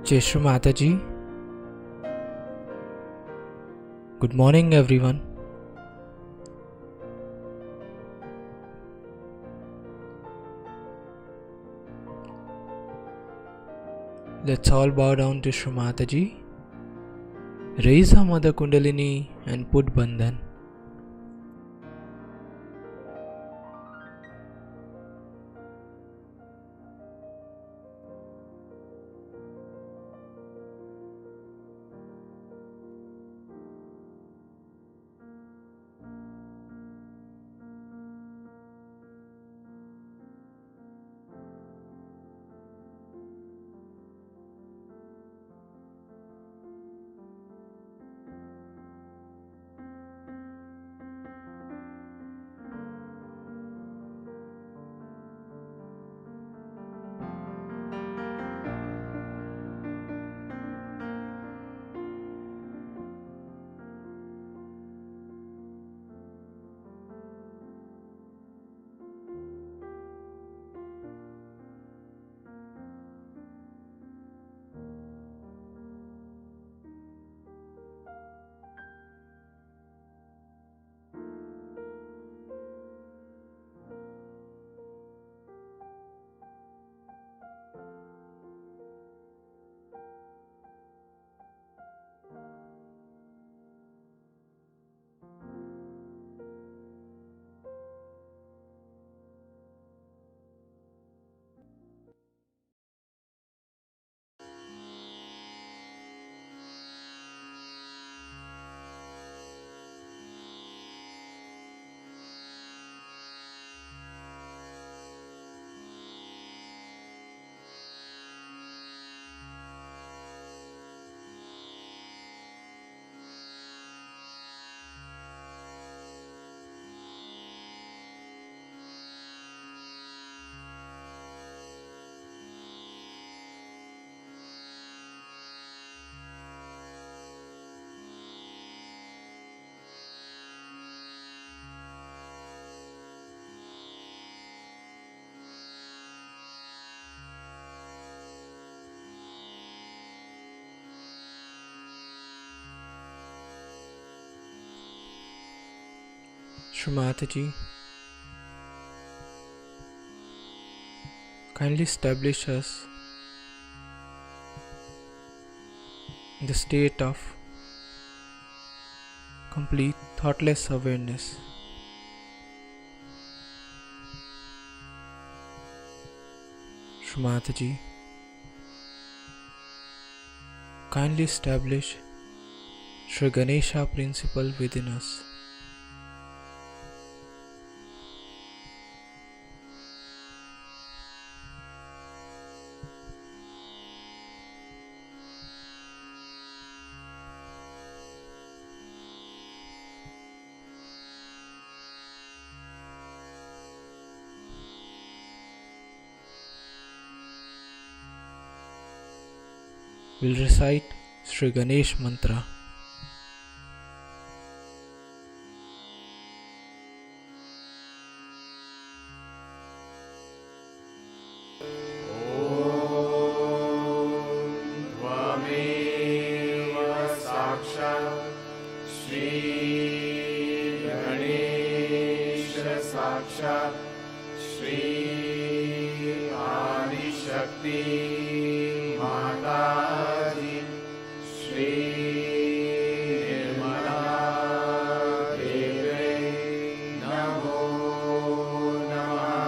Jai Shri Mataji. Good morning, everyone. Let's all bow down to Shri Mataji. Raise our Mother Kundalini and put Bandhan. Shri Mataji, kindly establish us in the state of complete thoughtless awareness. Shri Mataji, kindly establish Shri Ganesha principle within us. We'll recite Shri Ganesh Mantra. साक्षात् श्री आदिशक्ति माताजी श्री निर्मला देवी नमो नमः।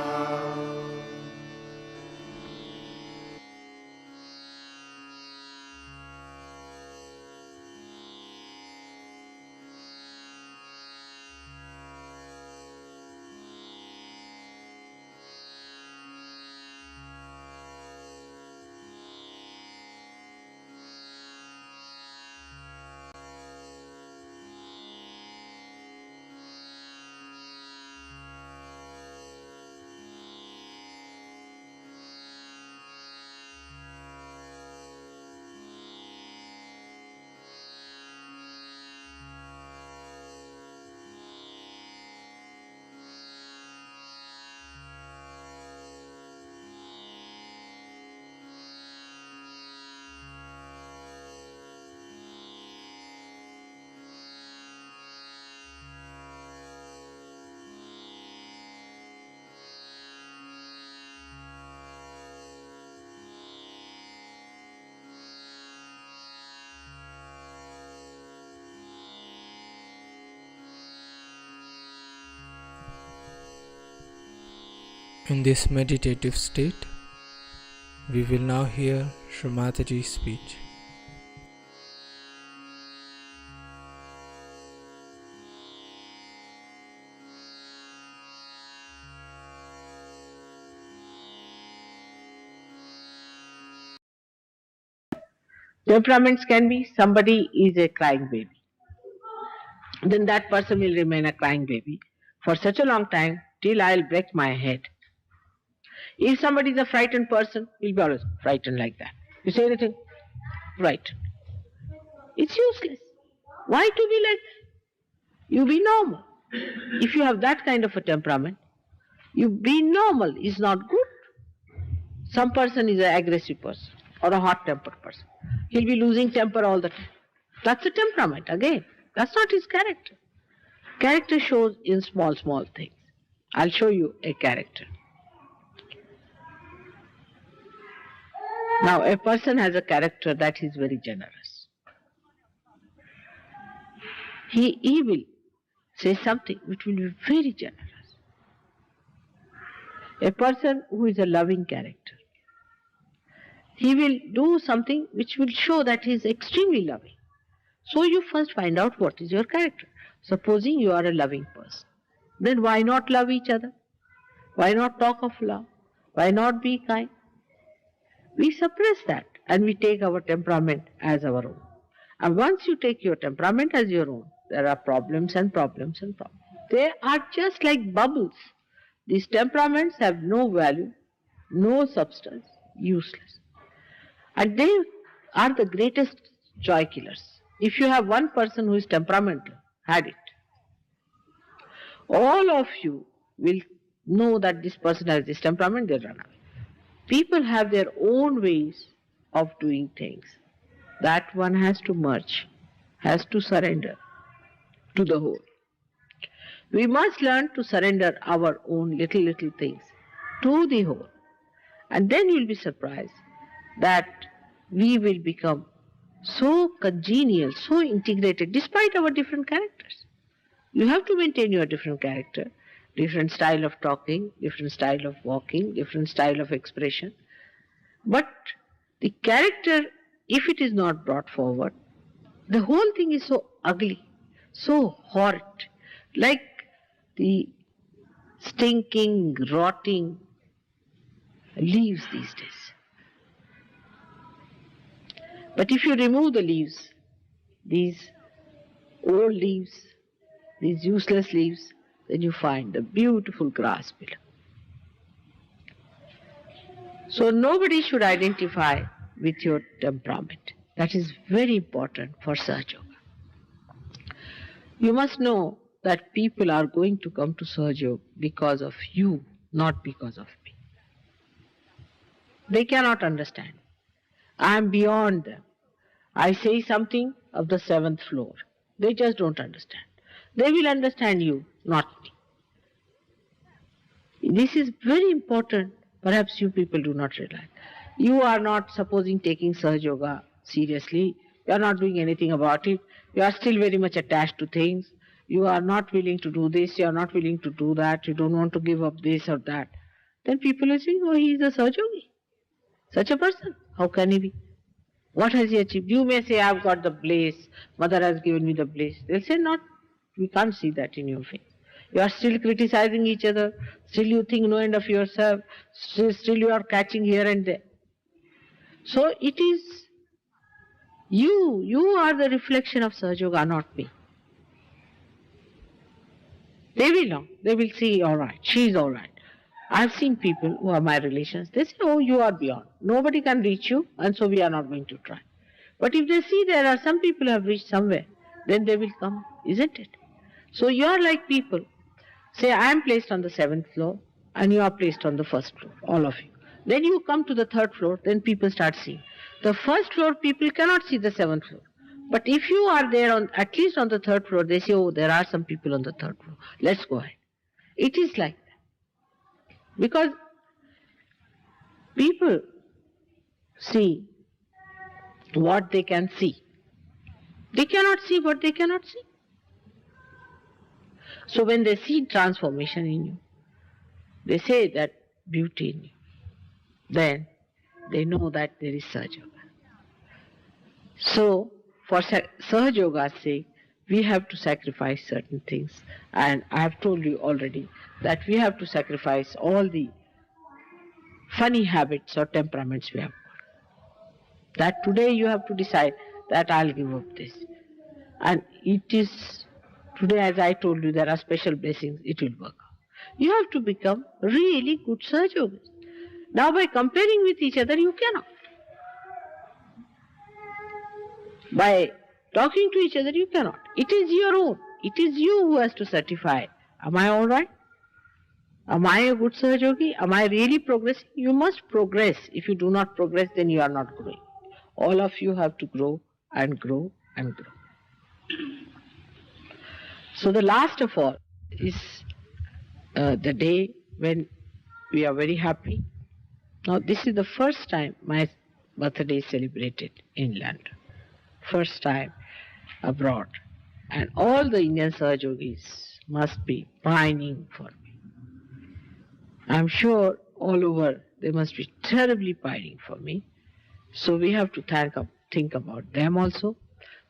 In this meditative state, we will now hear Shri Mataji's speech. Temperaments can be somebody is a crying baby. Then that person will remain a crying baby for such a long time till I'll break my head. If somebody is a frightened person, he'll be always frightened like that. You say anything? Frightened. It's useless. Why to be like that? You be normal. If you have that kind of a temperament, you be normal is not good. Some person is an aggressive person or a hot-tempered person. He'll be losing temper all the time. That's a temperament again. That's not his character. Character shows in small, small things. I'll show you a character. Now, a person has a character that is very generous. He will say something which will be very generous. A person who is a loving character, he will do something which will show that he is extremely loving. So you first find out what is your character. Supposing you are a loving person, then why not love each other? Why not talk of love? Why not be kind? We suppress that and we take our temperament as our own. And once you take your temperament as your own, there are problems and problems and problems. They are just like bubbles. These temperaments have no value, no substance, useless. And they are the greatest joy killers. If you have one person who is temperamental, had it, all of you will know that this person has this temperament, they'll run away. People have their own ways of doing things. That one has to merge, has to surrender to the whole. We must learn to surrender our own little things to the whole. And then you'll be surprised that we will become so congenial, so integrated, despite our different characters. You have to maintain your different character, different style of talking, different style of walking, different style of expression. But the character, if it is not brought forward, the whole thing is so ugly, so horrid, like the stinking, rotting leaves these days. But if you remove the leaves, these old leaves, these useless leaves, then you find the beautiful grass below. So nobody should identify with your temperament. That is very important for Sahaja Yoga. You must know that people are going to come to Sahaja Yoga because of you, not because of me. They cannot understand. I am beyond them. I say something of the 7th floor. They just don't understand. They will understand you, not me. This is very important. Perhaps you people do not realize. You are not, supposing, taking Sahaja Yoga seriously. You are not doing anything about it. You are still very much attached to things. You are not willing to do this. You are not willing to do that. You don't want to give up this or that. Then people will say, oh, he is a Sahaja Yogi. Such a person. How can he be? What has he achieved? You may say, I've got the bliss. Mother has given me the bliss. They'll say, not. We can't see that in your face. You are still criticizing each other. Still you think no end of yourself. Still you are catching here and there. So it is you. You are the reflection of Sahaja Yoga, not me. They will know. They will see, all right, she is all right. I've seen people who are my relations. They say, oh, you are beyond. Nobody can reach you, and so we are not going to try. But if they see there are some people who have reached somewhere, then they will come, isn't it? So you are like people. Say, I am placed on the 7th floor, and you are placed on the 1st floor, all of you. Then you come to the 3rd floor, then people start seeing. The 1st floor people cannot see the 7th floor. But if you are there on at least on the 3rd floor, they say, oh, there are some people on the 3rd floor. Let's go ahead. It is like that. Because people see what they can see. They cannot see what they cannot see. So when they see transformation in you, they say that beauty in you, then they know that there is Sahaja Yoga. So, for Sahaja Yoga's sake, we have to sacrifice certain things. And I have told you already that we have to sacrifice all the funny habits or temperaments we have. That today you have to decide that I'll give up this. And it is, today as I told you, there are special blessings, it will work out. You have to become really good Sahaja Yogis. Now by comparing with each other, you cannot. By talking to each other, you cannot. It is your own. It is you who has to certify. Am I all right? Am I a good Sahaja Yogi? Am I really progressing? You must progress. If you do not progress, then you are not growing. All of you have to grow and grow and grow. So the last of all is the day when we are very happy. Now this is the first time my birthday is celebrated in London. First time abroad. And all the Indian Sahaja Yogis must be pining for me. I'm sure all over they must be terribly pining for me. So we have to think about them also.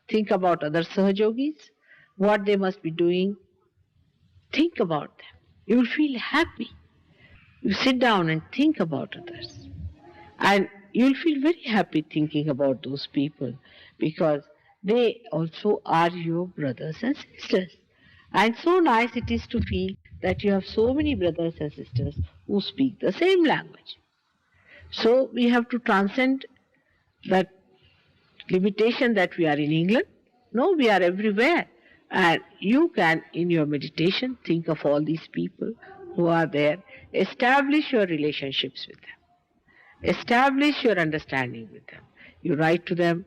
Think about other Sahaja Yogis, what they must be doing. Think about them. You will feel happy. You sit down and think about others. And you will feel very happy thinking about those people because they also are your brothers and sisters. And so nice it is to feel that you have so many brothers and sisters who speak the same language. So we have to transcend that limitation that we are in England. No, we are everywhere. And you can, in your meditation, think of all these people who are there. Establish your relationships with them. Establish your understanding with them. You write to them.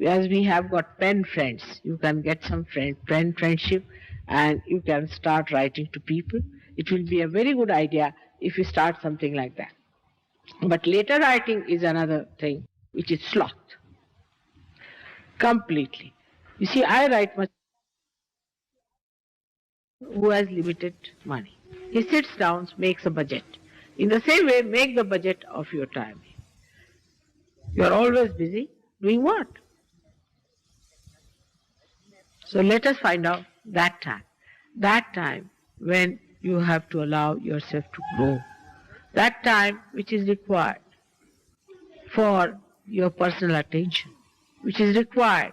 As we have got pen friends, you can get some pen friendship and you can start writing to people. It will be a very good idea if you start something like that. But later writing is another thing, which is sloth. Completely. You see, I write much who has limited money. He sits down, makes a budget. In the same way, make the budget of your time. You are always busy doing what? So let us find out that time when you have to allow yourself to grow, that time which is required for your personal attention, which is required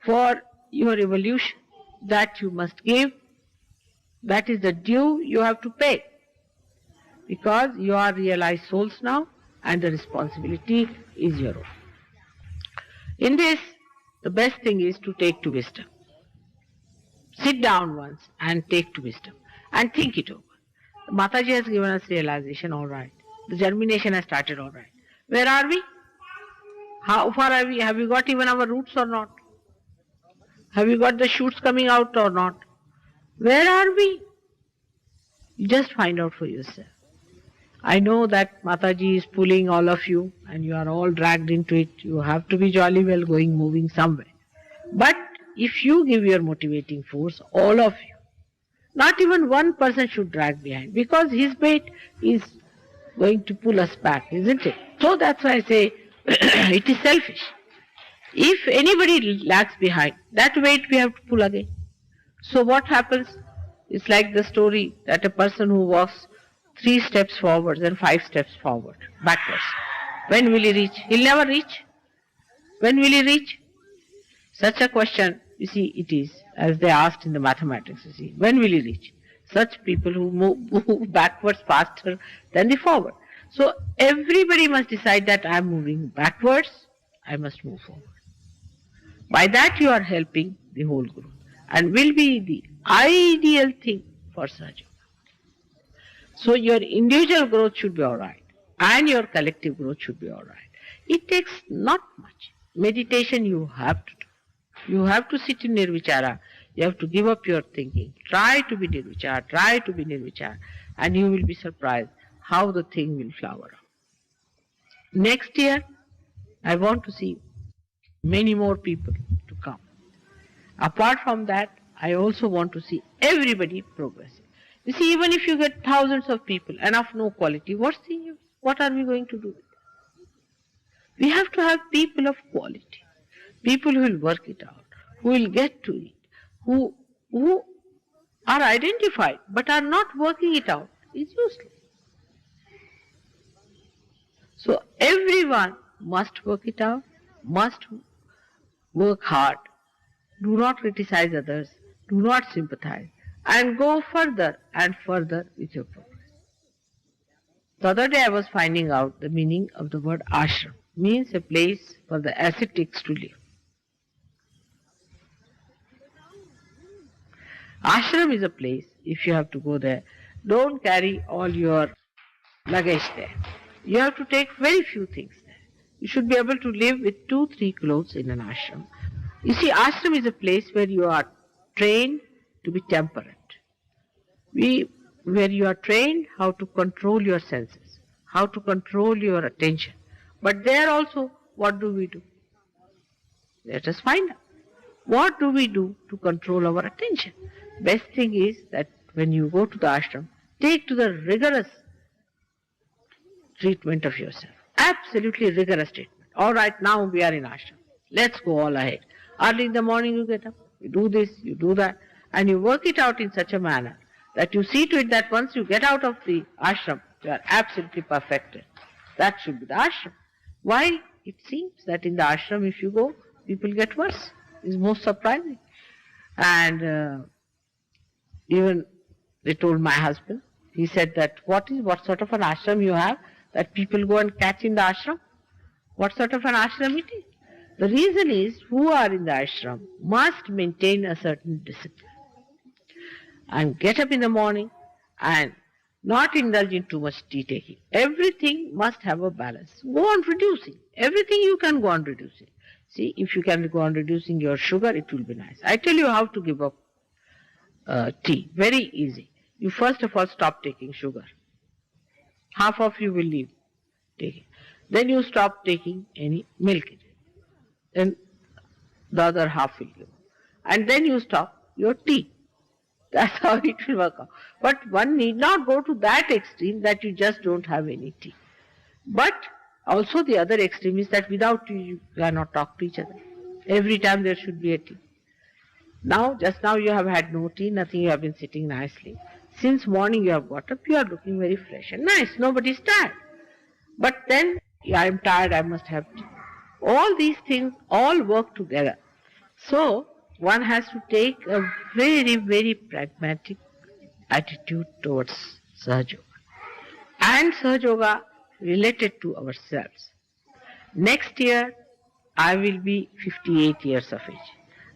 for your evolution, that you must give. That is the due you have to pay, because you are realized souls now and the responsibility is your own. In this, the best thing is to take to wisdom. Sit down once and take to wisdom and think it over. Mataji has given us realization, all right. The germination has started, all right. Where are we? How far are we? Have we got even our roots or not? Have we got the shoots coming out or not? Where are we? You just find out for yourself. I know that Mataji is pulling all of you and you are all dragged into it. You have to be jolly well going, moving somewhere. But if you give your motivating force, all of you, not even one person should drag behind, because his weight is going to pull us back, isn't it? So that's why I say it is selfish. If anybody lags behind, that weight we have to pull again. So what happens? It's like the story that a person who walks 3 steps forward and 5 steps forward, backwards. When will he reach? He'll never reach. When will he reach? Such a question, you see, it is, as they asked in the mathematics, you see, when will he reach? Such people who move backwards faster than the forward. So everybody must decide that I am moving backwards, I must move forward. By that you are helping the whole group and will be the ideal thing for Sahaja Yoga. So your individual growth should be alright and your collective growth should be alright. It takes not much. Meditation you have to do. You have to sit in Nirvichara. You have to give up your thinking. Try to be Nirvichara, and you will be surprised how the thing will flower up. Next year, I want to see many more people to come. Apart from that, I also want to see everybody progressing. You see, even if you get thousands of people and of no quality, what's the use? What are we going to do with it? We have to have people of quality, people who will work it out, who will get to it, who are identified but are not working it out. It's useless. So everyone must work it out, must work hard. Do not criticize others, do not sympathize, and go further and further with your progress. The other day I was finding out the meaning of the word ashram. Means a place for the ascetics to live. Ashram is a place, if you have to go there, don't carry all your luggage there. You have to take very few things there. You should be able to live with 2-3 clothes in an ashram. You see, ashram is a place where you are trained to be temperate. Where you are trained how to control your senses, how to control your attention. But there also, what do we do? Let us find out. What do we do to control our attention? Best thing is that when you go to the ashram, take to the rigorous treatment of yourself. Absolutely rigorous treatment. All right, now we are in ashram. Let's go all ahead. Early in the morning you get up, you do this, you do that, and you work it out in such a manner that you see to it that once you get out of the ashram, you are absolutely perfected. That should be the ashram. Why? It seems that in the ashram, if you go, people get worse. It's most surprising. And even they told my husband, he said that what sort of an ashram you have that people go and catch in the ashram? What sort of an ashram it is? The reason is, who are in the ashram must maintain a certain discipline and get up in the morning and not indulge in too much tea taking. Everything must have a balance. Go on reducing. Everything you can go on reducing. See, if you can go on reducing your sugar, it will be nice. I tell you how to give up tea. Very easy. You first of all stop taking sugar. Half of you will leave taking. Then you stop taking any milk. Then the other half will give. And then you stop your tea. That's how it will work out. But one need not go to that extreme that you just don't have any tea. But also the other extreme is that without tea you cannot talk to each other. Every time there should be a tea. Now, just now you have had no tea, nothing, you have been sitting nicely. Since morning you have got up, you are looking very fresh and nice. Nobody is tired. But then, I am tired, I must have tea. All these things all work together. So, one has to take a very, very pragmatic attitude towards Sahaja Yoga. And Sahaja Yoga related to ourselves. Next year, I will be 58 years of age.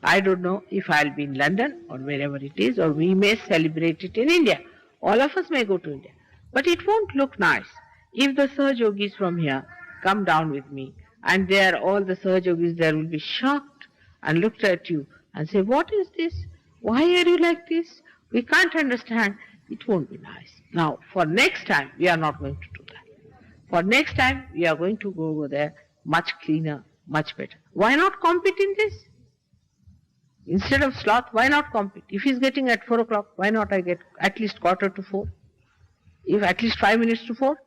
I don't know if I'll be in London or wherever it is, or we may celebrate it in India. All of us may go to India. But it won't look nice if the Sahaja Yogis from here come down with me, and there all the Sahaja Yogis there will be shocked and looked at you and say, what is this? Why are you like this? We can't understand. It won't be nice. Now, for next time, we are not going to do that. For next time, we are going to go over there much cleaner, much better. Why not compete in this? Instead of sloth, why not compete? If he's getting at 4 o'clock, why not I get at least 3:45? If at least 5 minutes to 4?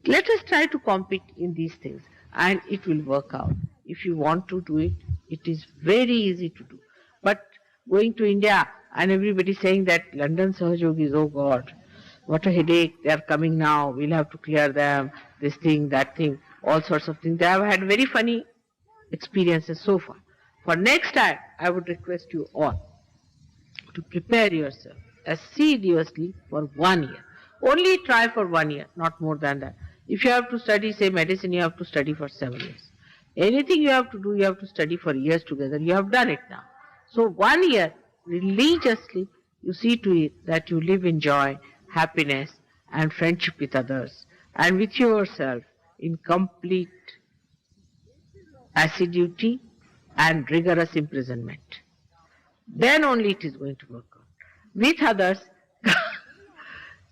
Let us try to compete in these things, and it will work out. If you want to do it, it is very easy to do. But going to India and everybody saying that London Sahaja Yogis, oh God, what a headache, they are coming now, we'll have to clear them, this thing, that thing, all sorts of things. They have had very funny experiences so far. For next time, I would request you all to prepare yourself assiduously for 1 year. Only try for 1 year, not more than that. If you have to study, say medicine, you have to study for 7 years. Anything you have to do, you have to study for years together. You have done it now. So 1 year, religiously, you see to it that you live in joy, happiness, and friendship with others, and with yourself in complete assiduity and rigorous imprisonment. Then only it is going to work out. With others,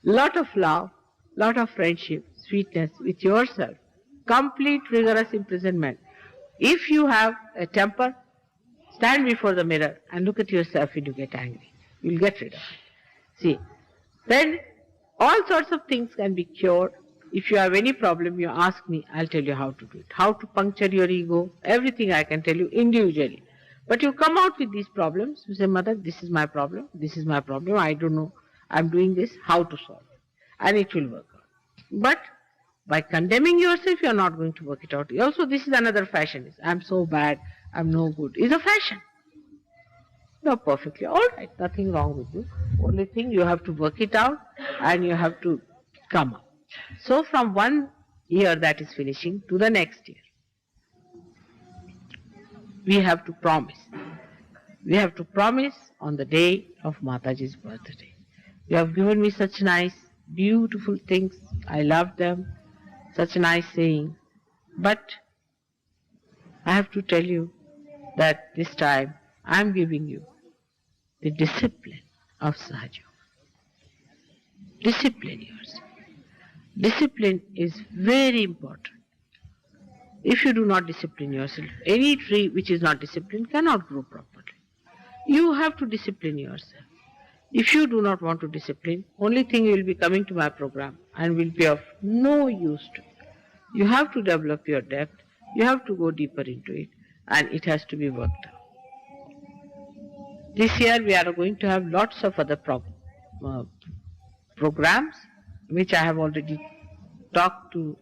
lot of love, lot of friendship, sweetness. With yourself, complete rigorous imprisonment. If you have a temper, stand before the mirror and look at yourself when you get angry. You'll get rid of it. See, then all sorts of things can be cured. If you have any problem, you ask me, I'll tell you how to do it. How to puncture your ego, everything I can tell you individually. But you come out with these problems, you say, Mother, this is my problem, I don't know, I'm doing this, how to solve it. And it will work out. But by condemning yourself, you are not going to work it out. Also, this is another fashion. I'm so bad, I'm no good. It's a fashion. You're perfectly all right, nothing wrong with you. Only thing, you have to work it out and you have to come up. So from one year that is finishing to the next year, we have to promise. We have to promise on the day of Mataji's birthday. You have given me such nice, beautiful things. I love them. Such a nice saying. But I have to tell you that this time I am giving you the discipline of Sahaja. Discipline yourself. Discipline is very important. If you do not discipline yourself, any tree which is not disciplined cannot grow properly. You have to discipline yourself. If you do not want to discipline, only thing you will be coming to my program and will be of no use to you. You have to develop your depth, you have to go deeper into it, and it has to be worked out. This year we are going to have lots of other programs, which I have already talked to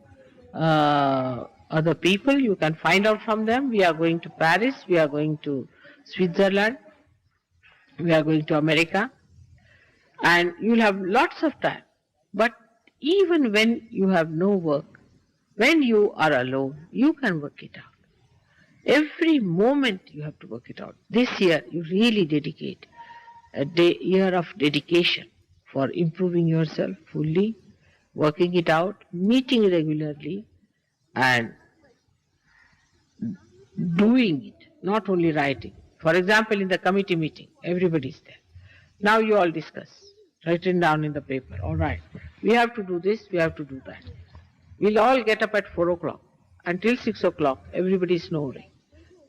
other people. You can find out from them. We are going to Paris, we are going to Switzerland, we are going to America, and you will have lots of time. But even when you have no work, when you are alone, you can work it out. Every moment you have to work it out. This year you really dedicate a year of dedication for improving yourself fully, working it out, meeting regularly, and doing it, not only writing. For example, in the committee meeting, everybody is there. Now you all discuss, written down in the paper, all right, we have to do this, we have to do that. We'll all get up at 4 o'clock. Until 6 o'clock, everybody is snoring.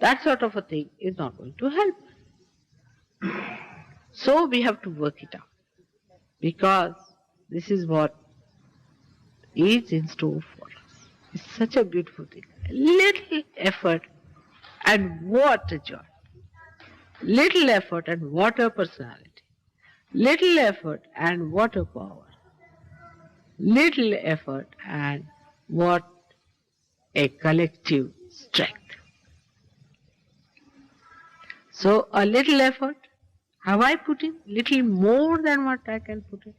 That sort of a thing is not going to help. So we have to work it out, because this is what is in store for us. It's such a beautiful thing. Little effort and what a joy. Little effort and what a personality. Little effort and what a power. Little effort and what a collective strength. So a little effort, have I put in little more than what I can put in?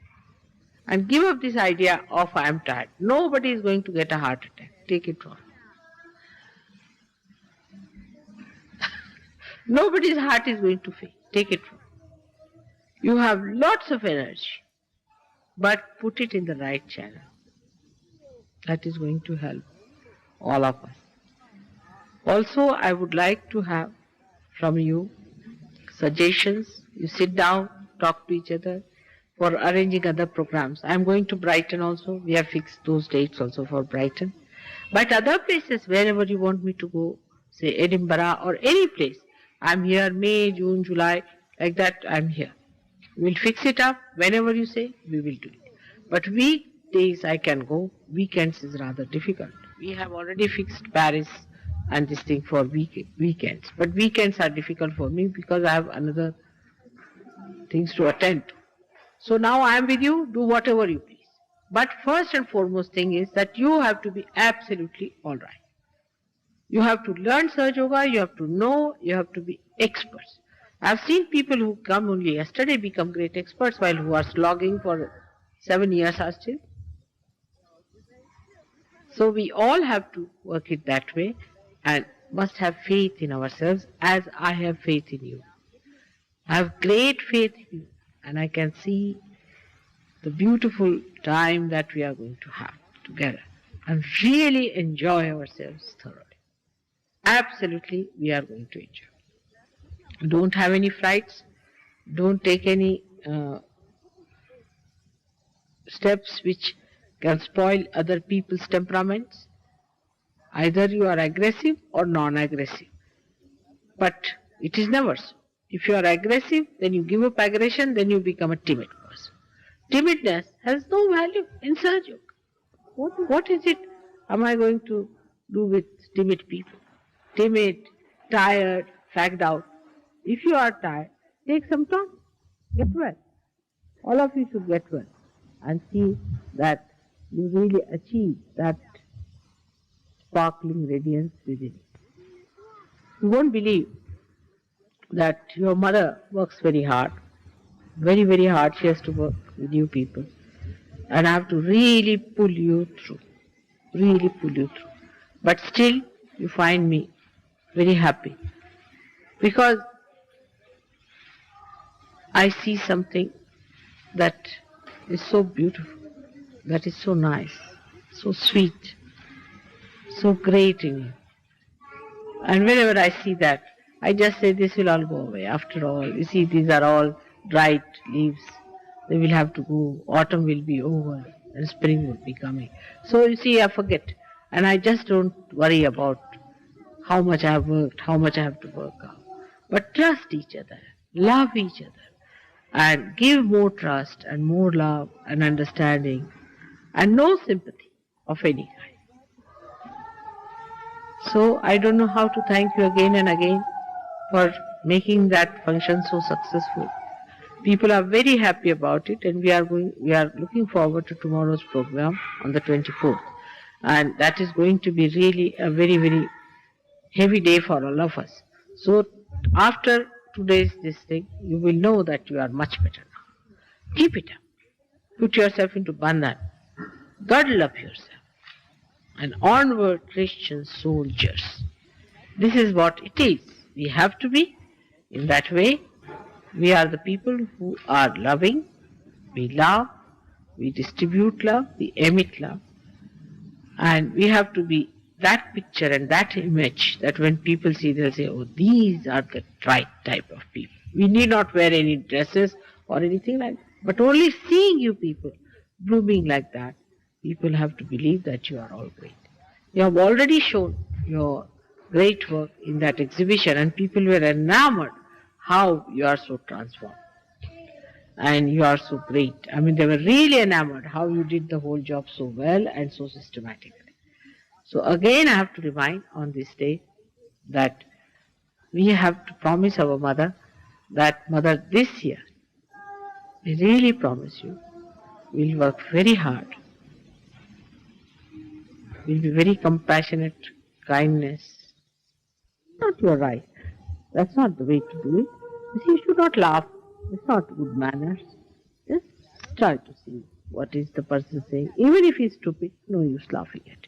And give up this idea of I am tired. Nobody is going to get a heart attack. Take it from me. Nobody's heart is going to fail. Take it from me. You have lots of energy, but put it in the right channel. That is going to help all of us. Also, I would like to have from you suggestions. You sit down, talk to each other for arranging other programs. I am going to Brighton also. We have fixed those dates also for Brighton. But other places, wherever you want me to go, say Edinburgh or any place, I am here, May, June, July, like that I am here. We will fix it up. Whenever you say, we will do it. But weekdays I can go, weekends is rather difficult. We have already fixed Paris and this thing for weekends. But weekends are difficult for me because I have another things to attend to. So now I am with you, do whatever you please. But first and foremost thing is that you have to be absolutely all right. You have to learn Sahaja Yoga, you have to know, you have to be experts. I have seen people who come only yesterday become great experts, while who are slogging for 7 years are still. So we all have to work it that way and must have faith in ourselves, as I have faith in you. I have great faith in you, and I can see the beautiful time that we are going to have together and really enjoy ourselves thoroughly. Absolutely, we are going to enjoy. Don't have any frights. Don't take any steps which can spoil other people's temperaments. Either you are aggressive or non-aggressive. But it is never so. If you are aggressive, then you give up aggression, then you become a timid person. Timidness has no value in Sahaja Yoga. What is it am I going to do with timid people? Timid, tired, fagged out. If you are tired, take some time. Get well. All of you should get well and see that you really achieve that sparkling radiance within. You won't believe that your mother works very hard, very, very hard. She has to work with you people. And I have to really pull you through, really pull you through. But still, you find me very happy because I see something that is so beautiful, that is so nice, so sweet, so great in you. And whenever I see that, I just say this will all go away. After all, you see, these are all dried leaves. They will have to go. Autumn will be over and spring will be coming. So you see, I forget. And I just don't worry about how much I have worked, how much I have to work out. But trust each other, love each other, and give more trust and more love and understanding and no sympathy of any kind. So I don't know how to thank you again and again for making that function so successful. People are very happy about it, and we are looking forward to tomorrow's program on the 24th. And that is going to be really a very, very heavy day for all of us. So after today's this thing, you will know that you are much better now. Keep it up. Put yourself into bandhan. Girdle up yourself. And onward, Christian soldiers. This is what it is. We have to be in that way. We are the people who are loving. We love. We distribute love. We emit love. And we have to be that picture and that image that when people see, they'll say, oh, these are the right type of people. We need not wear any dresses or anything like that. But only seeing you people blooming like that, people have to believe that you are all great. You have already shown your great work in that exhibition, and people were enamored how you are so transformed. And you are so great. I mean, they were really enamored how you did the whole job so well and so systematically. So again, I have to remind on this day that we have to promise our mother that, Mother, this year, we really promise you, we'll work very hard. We'll be very compassionate, kindness. Not your right. That's not the way to do it. You see, you should not laugh. It's not good manners. Just try to see what is the person saying. Even if he's stupid, no use laughing at it.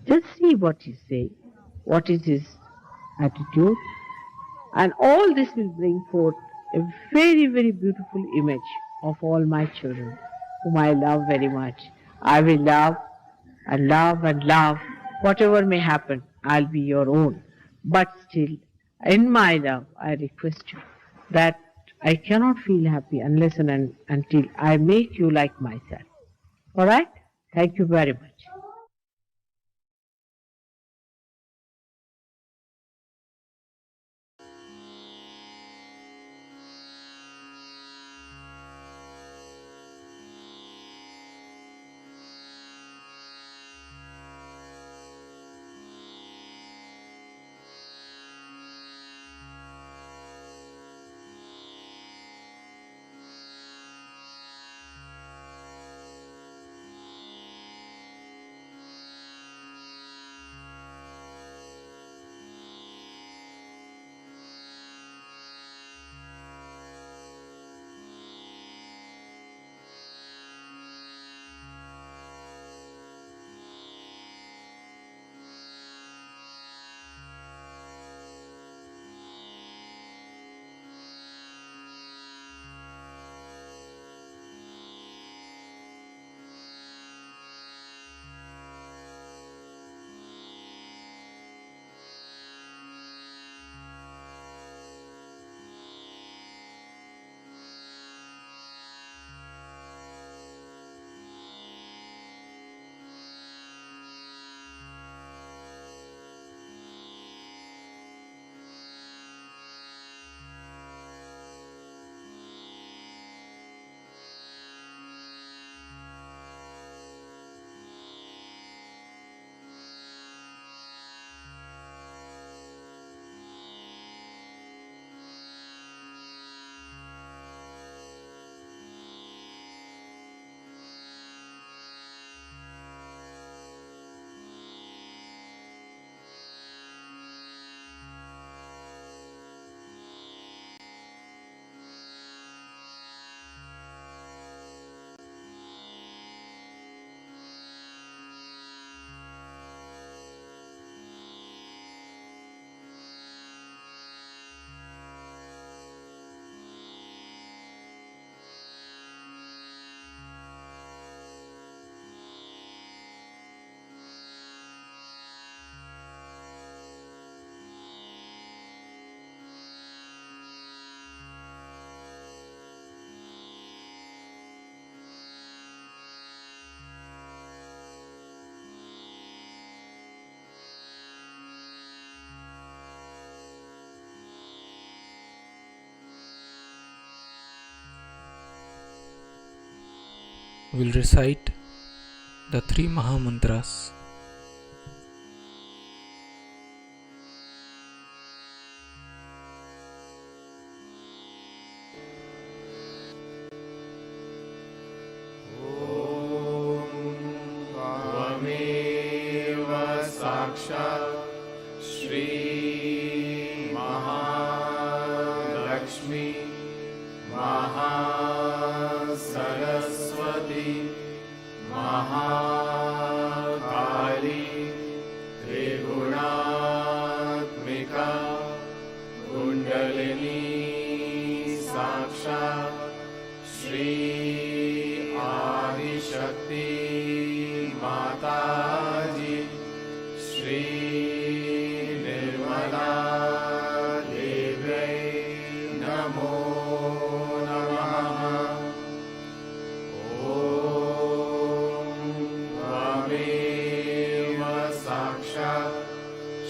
Just see what he's saying, what is his attitude, and all this will bring forth a very, very beautiful image of all my children, whom I love very much. I will love and love and love. Whatever may happen, I'll be your own. But still, in my love, I request you that I cannot feel happy unless and until I make you like myself. All right? Thank you very much. will recite the three Mahamantras. त्वमेव साक्षात् श्री महालक्ष्मी महासरस्वती महाकाली त्रिगुणात्मिका कुण्डलिनी साक्षात् श्री आदिशक्ति माताजी श्री निर्मला देव्यै नमो नमः। ॐ त्वमेव साक्षात्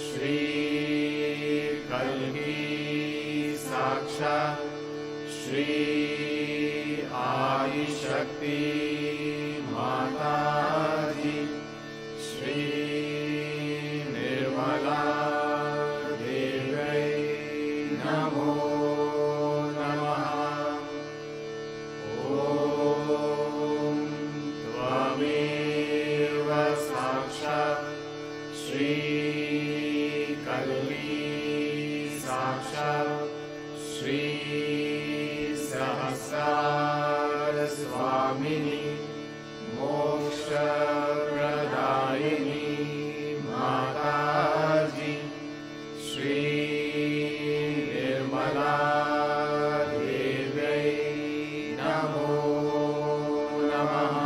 श्री कल्की साक्षात् श्री आदिशक्ति माताजी श्री निर्मला देव्यै नमो नमः। ॐ त्वमेव साक्षात् श्री कल्की साक्षात् श्री सहस्रार स्वामिनी मोक्षप्रदायिनी माताजी श्री निर्मला देव्यै नमो नमः।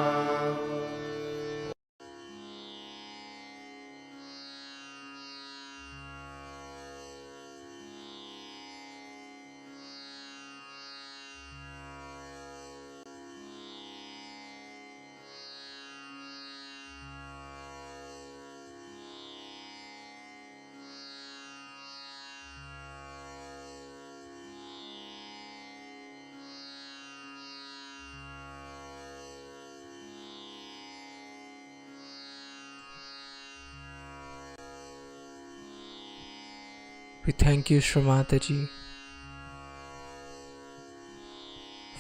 We thank you, Shri Mataji,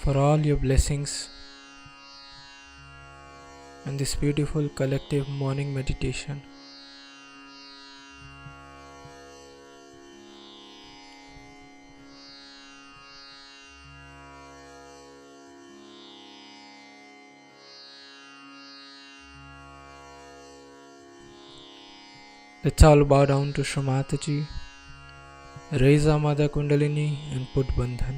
for all your blessings and this beautiful collective morning meditation. Let's all bow down to Shri Mataji, raise our Mother Kundalini and put Bandhan.